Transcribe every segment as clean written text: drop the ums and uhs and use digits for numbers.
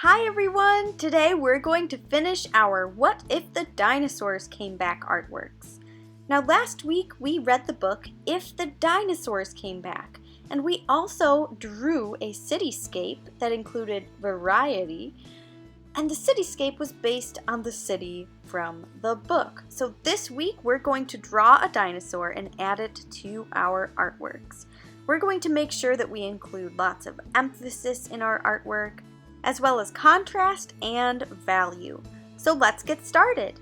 Hi everyone! Today we're going to finish our What If the Dinosaurs Came Back artworks. Now last week we read the book If the Dinosaurs Came Back, and we also drew a cityscape that included variety, and the cityscape was based on the city from the book. So this week we're going to draw a dinosaur and add it to our artworks. We're going to make sure that we include lots of emphasis in our artwork, as well as contrast and value. So let's get started.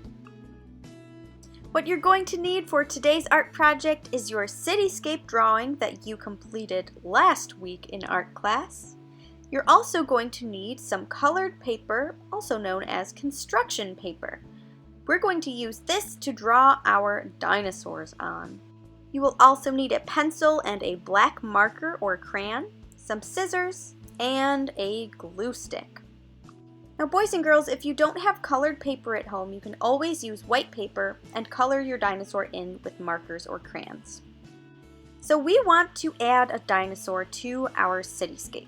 What you're going to need for today's art project is your cityscape drawing that you completed last week in art class. You're also going to need some colored paper, also known as construction paper. We're going to use this to draw our dinosaurs on. You will also need a pencil and a black marker or crayon, some scissors, and a glue stick. Now boys and girls, if you don't have colored paper at home, you can always use white paper and color your dinosaur in with markers or crayons. So we want to add a dinosaur to our cityscape.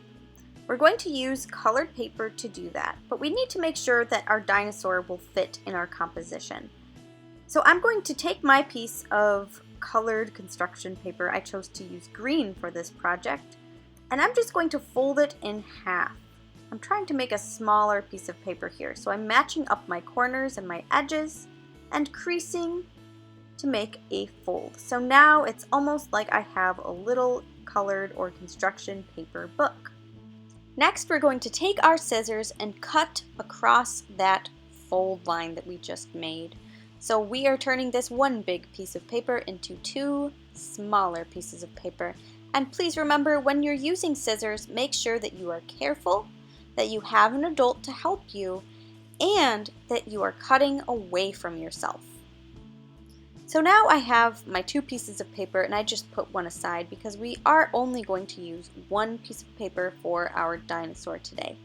We're going to use colored paper to do that, but we need to make sure that our dinosaur will fit in our composition. So I'm going to take my piece of colored construction paper. I chose to use green for this project. And I'm just going to fold it in half. I'm trying to make a smaller piece of paper here, so I'm matching up my corners and my edges and creasing to make a fold. So now it's almost like I have a little colored or construction paper book. Next, we're going to take our scissors and cut across that fold line that we just made. So we are turning this one big piece of paper into two smaller pieces of paper. And please remember, when you're using scissors, make sure that you are careful, that you have an adult to help you, and that you are cutting away from yourself. So now I have my two pieces of paper, and I just put one aside because we are only going to use one piece of paper for our dinosaur today.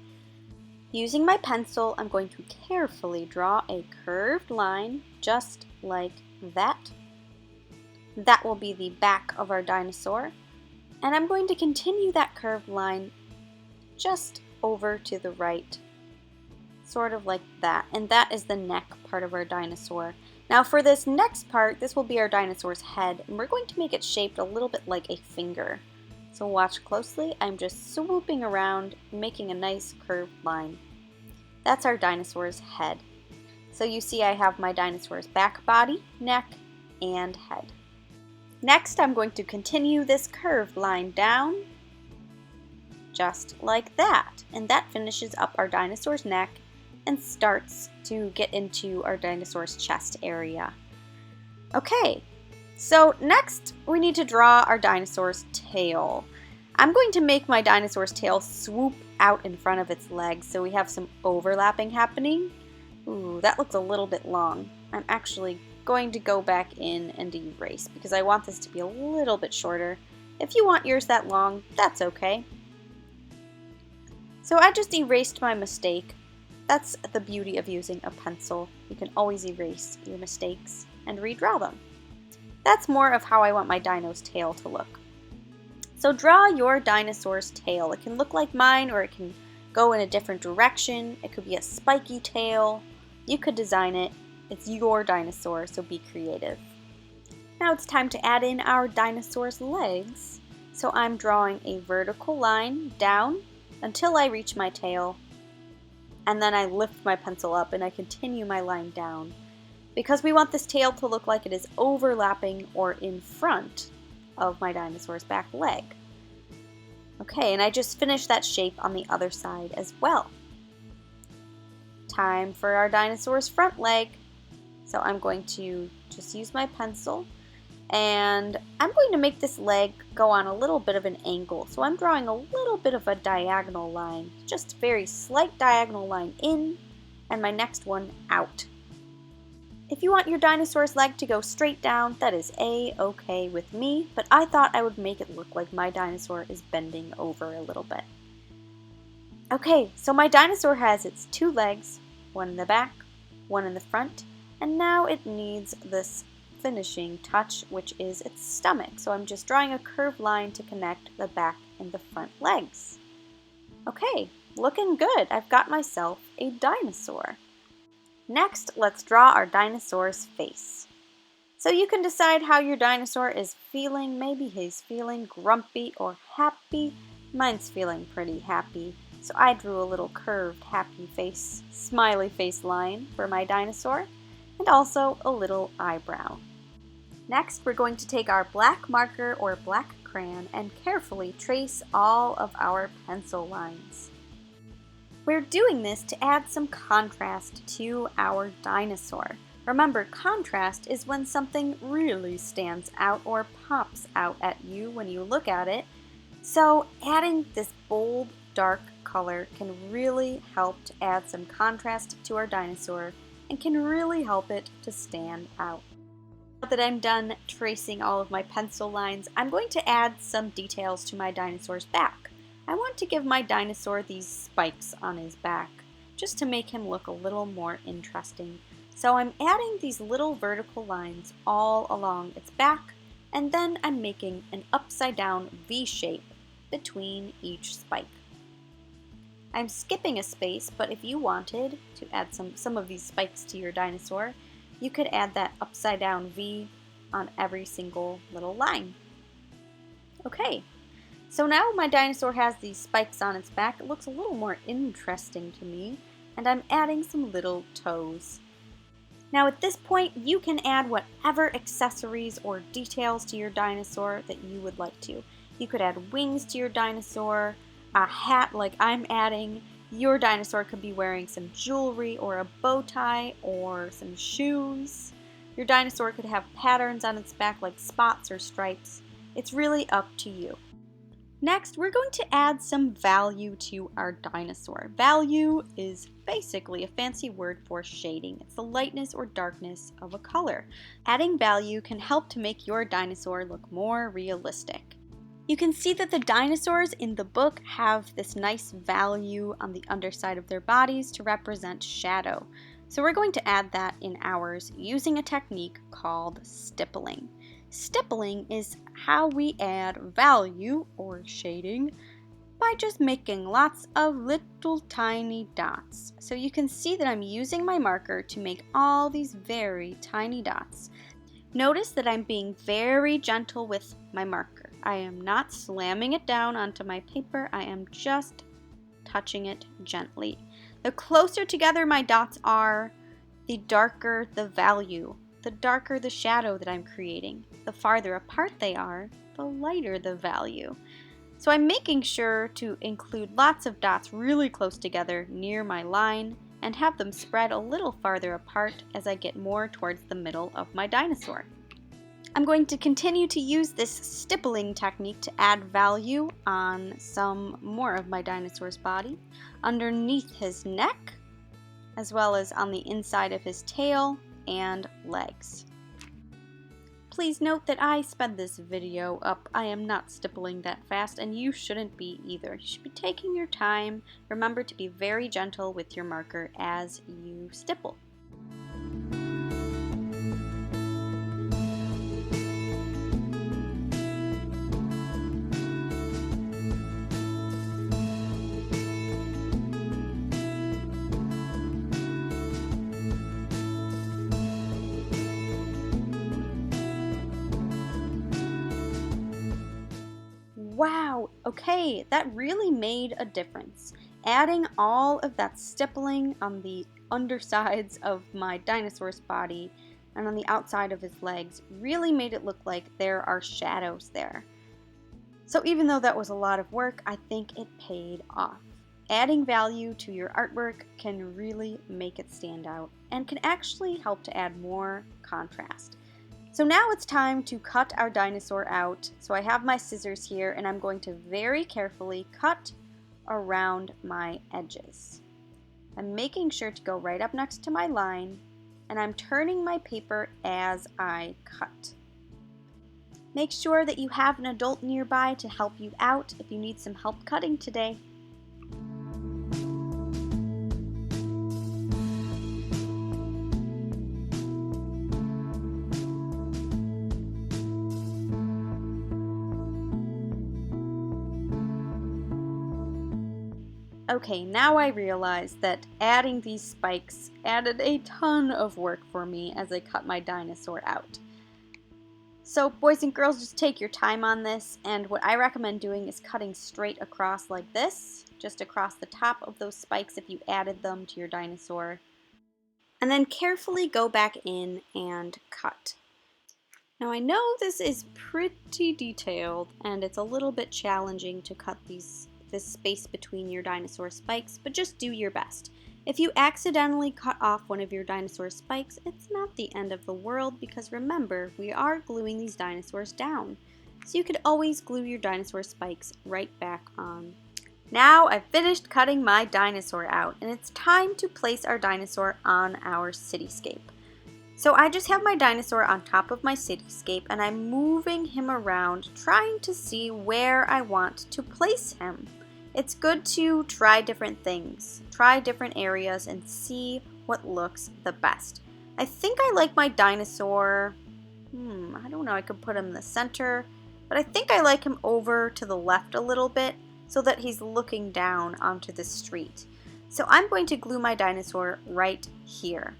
Using my pencil, I'm going to carefully draw a curved line, just like that. That will be the back of our dinosaur. And I'm going to continue that curved line just over to the right, sort of like that. And that is the neck part of our dinosaur. Now for this next part, this will be our dinosaur's head, and we're going to make it shaped a little bit like a finger. So watch closely. I'm just swooping around, making a nice curved line. That's our dinosaur's head. So you see I have my dinosaur's back body, neck, and head. Next, I'm going to continue this curved line down, just like that. And that finishes up our dinosaur's neck and starts to get into our dinosaur's chest area. Okay, so next we need to draw our dinosaur's tail. I'm going to make my dinosaur's tail swoop out in front of its legs so we have some overlapping happening. Ooh, that looks a little bit long. I'm actually going to go back in and erase because I want this to be a little bit shorter. If you want yours that long, that's okay. So I just erased my mistake. That's the beauty of using a pencil. You can always erase your mistakes and redraw them. That's more of how I want my dino's tail to look. So draw your dinosaur's tail. It can look like mine, or it can go in a different direction. It could be a spiky tail. You could design it. It's your dinosaur, so be creative. Now it's time to add in our dinosaur's legs. So I'm drawing a vertical line down until I reach my tail, and then I lift my pencil up and I continue my line down because we want this tail to look like it is overlapping or in front of my dinosaur's back leg. Okay, and I just finished that shape on the other side as well. Time for our dinosaur's front leg. So I'm going to just use my pencil, and I'm going to make this leg go on a little bit of an angle. So I'm drawing a little bit of a diagonal line, just a very slight diagonal line in, and my next one out. If you want your dinosaur's leg to go straight down, that is a-okay with me, but I thought I would make it look like my dinosaur is bending over a little bit. Okay, so my dinosaur has its two legs, one in the back, one in the front, and now it needs this finishing touch, which is its stomach. So I'm just drawing a curved line to connect the back and the front legs. Okay, looking good. I've got myself a dinosaur. Next, let's draw our dinosaur's face. So you can decide how your dinosaur is feeling. Maybe he's feeling grumpy or happy. Mine's feeling pretty happy. So I drew a little curved happy face, smiley face line for my dinosaur, and also a little eyebrow. Next, we're going to take our black marker or black crayon and carefully trace all of our pencil lines. We're doing this to add some contrast to our dinosaur. Remember, contrast is when something really stands out or pops out at you when you look at it. So adding this bold, dark color can really help to add some contrast to our dinosaur and can really help it to stand out. Now that I'm done tracing all of my pencil lines, I'm going to add some details to my dinosaur's back. I want to give my dinosaur these spikes on his back, just to make him look a little more interesting. So I'm adding these little vertical lines all along its back, and then I'm making an upside down V shape between each spike. I'm skipping a space, but if you wanted to add some of these spikes to your dinosaur, you could add that upside down V on every single little line. Okay. So now my dinosaur has these spikes on its back. It looks a little more interesting to me, and I'm adding some little toes. Now at this point, you can add whatever accessories or details to your dinosaur that you would like to. You could add wings to your dinosaur, a hat like I'm adding. Your dinosaur could be wearing some jewelry or a bow tie or some shoes. Your dinosaur could have patterns on its back like spots or stripes. It's really up to you. Next, we're going to add some value to our dinosaur. Value is basically a fancy word for shading. It's the lightness or darkness of a color. Adding value can help to make your dinosaur look more realistic. You can see that the dinosaurs in the book have this nice value on the underside of their bodies to represent shadow. So we're going to add that in ours using a technique called stippling. Stippling is how we add value or shading by just making lots of little tiny dots. So you can see that I'm using my marker to make all these very tiny dots. Notice that I'm being very gentle with my marker. I am not slamming it down onto my paper. I am just touching it gently. The closer together my dots are, the darker the value. The darker the shadow that I'm creating. The farther apart they are, the lighter the value. So I'm making sure to include lots of dots really close together near my line and have them spread a little farther apart as I get more towards the middle of my dinosaur. I'm going to continue to use this stippling technique to add value on some more of my dinosaur's body, underneath his neck, as well as on the inside of his tail and legs. Please note that I sped this video up. I am not stippling that fast, and you shouldn't be either. You should be taking your time. Remember to be very gentle with your marker as you stipple. Wow, okay, that really made a difference. Adding all of that stippling on the undersides of my dinosaur's body and on the outside of his legs really made it look like there are shadows there. So even though that was a lot of work, I think it paid off. Adding value to your artwork can really make it stand out and can actually help to add more contrast. So now it's time to cut our dinosaur out. So I have my scissors here and I'm going to very carefully cut around my edges. I'm making sure to go right up next to my line and I'm turning my paper as I cut. Make sure that you have an adult nearby to help you out if you need some help cutting today. Okay, now I realize that adding these spikes added a ton of work for me as I cut my dinosaur out. So boys and girls, just take your time on this, and what I recommend doing is cutting straight across like this, just across the top of those spikes if you added them to your dinosaur. And then carefully go back in and cut. Now I know this is pretty detailed and it's a little bit challenging to cut this space between your dinosaur spikes, but just do your best. If you accidentally cut off one of your dinosaur spikes, it's not the end of the world because remember, we are gluing these dinosaurs down. So you could always glue your dinosaur spikes right back on. Now I've finished cutting my dinosaur out and it's time to place our dinosaur on our cityscape. So I just have my dinosaur on top of my cityscape and I'm moving him around trying to see where I want to place him. It's good to try different things, try different areas and see what looks the best. I think I like my dinosaur, I don't know, I could put him in the center, but I think I like him over to the left a little bit so that he's looking down onto the street. So I'm going to glue my dinosaur right here.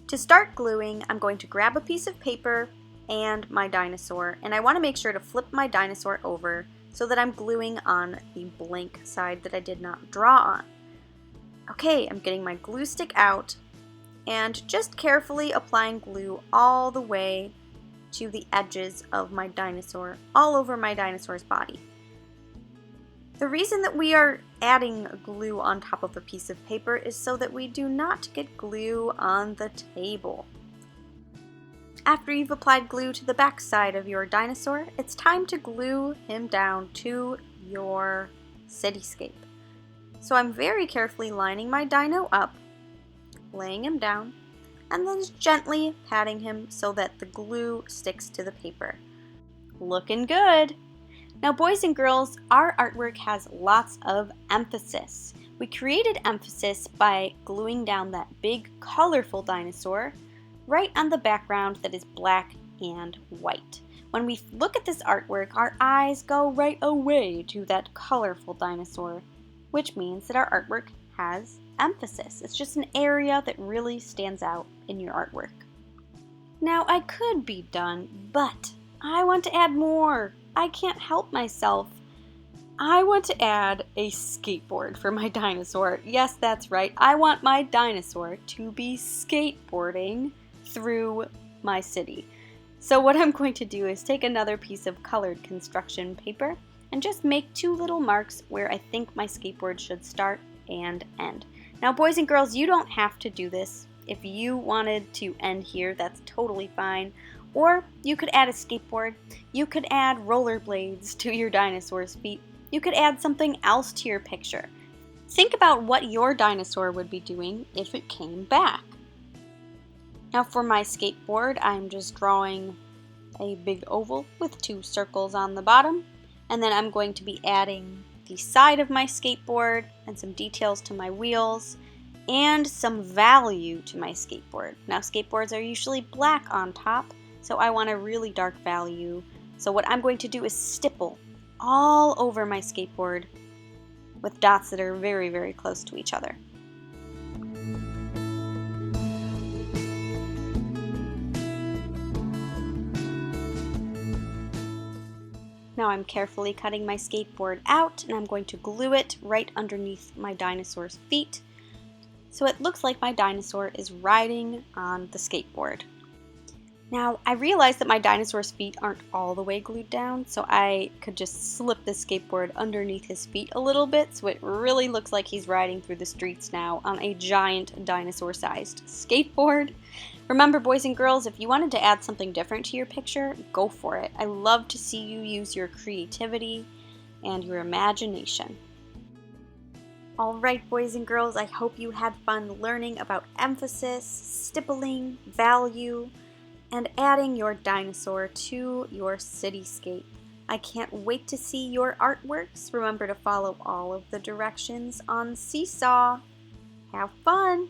To start gluing, I'm going to grab a piece of paper and my dinosaur, and I want to make sure to flip my dinosaur over so that I'm gluing on the blank side that I did not draw on. Okay, I'm getting my glue stick out and just carefully applying glue all the way to the edges of my dinosaur, all over my dinosaur's body. The reason that we are adding glue on top of a piece of paper is so that we do not get glue on the table. After you've applied glue to the back side of your dinosaur, it's time to glue him down to your cityscape. So I'm very carefully lining my dino up, laying him down, and then gently patting him so that the glue sticks to the paper. Looking good! Now boys and girls, our artwork has lots of emphasis. We created emphasis by gluing down that big colorful dinosaur right on the background that is black and white. When we look at this artwork, our eyes go right away to that colorful dinosaur, which means that our artwork has emphasis. It's just an area that really stands out in your artwork. Now I could be done, but I want to add more. I can't help myself. I want to add a skateboard for my dinosaur. Yes, that's right. I want my dinosaur to be skateboarding through my city. So what I'm going to do is take another piece of colored construction paper and just make two little marks where I think my skateboard should start and end. Now boys and girls, you don't have to do this. If you wanted to end here, that's totally fine. Or you could add a skateboard, you could add rollerblades to your dinosaur's feet, you could add something else to your picture. Think about what your dinosaur would be doing if it came back. Now for my skateboard, I'm just drawing a big oval with two circles on the bottom, and then I'm going to be adding the side of my skateboard and some details to my wheels and some value to my skateboard. Now skateboards are usually black on top, so I want a really dark value. So what I'm going to do is stipple all over my skateboard with dots that are very, very close to each other. Now I'm carefully cutting my skateboard out and I'm going to glue it right underneath my dinosaur's feet so it looks like my dinosaur is riding on the skateboard. Now, I realized that my dinosaur's feet aren't all the way glued down, so I could just slip the skateboard underneath his feet a little bit so it really looks like he's riding through the streets now on a giant dinosaur-sized skateboard. Remember, boys and girls, if you wanted to add something different to your picture, go for it. I love to see you use your creativity and your imagination. Alright, boys and girls, I hope you had fun learning about emphasis, stippling, value, and adding your dinosaur to your cityscape. I can't wait to see your artworks. Remember to follow all of the directions on Seesaw. Have fun!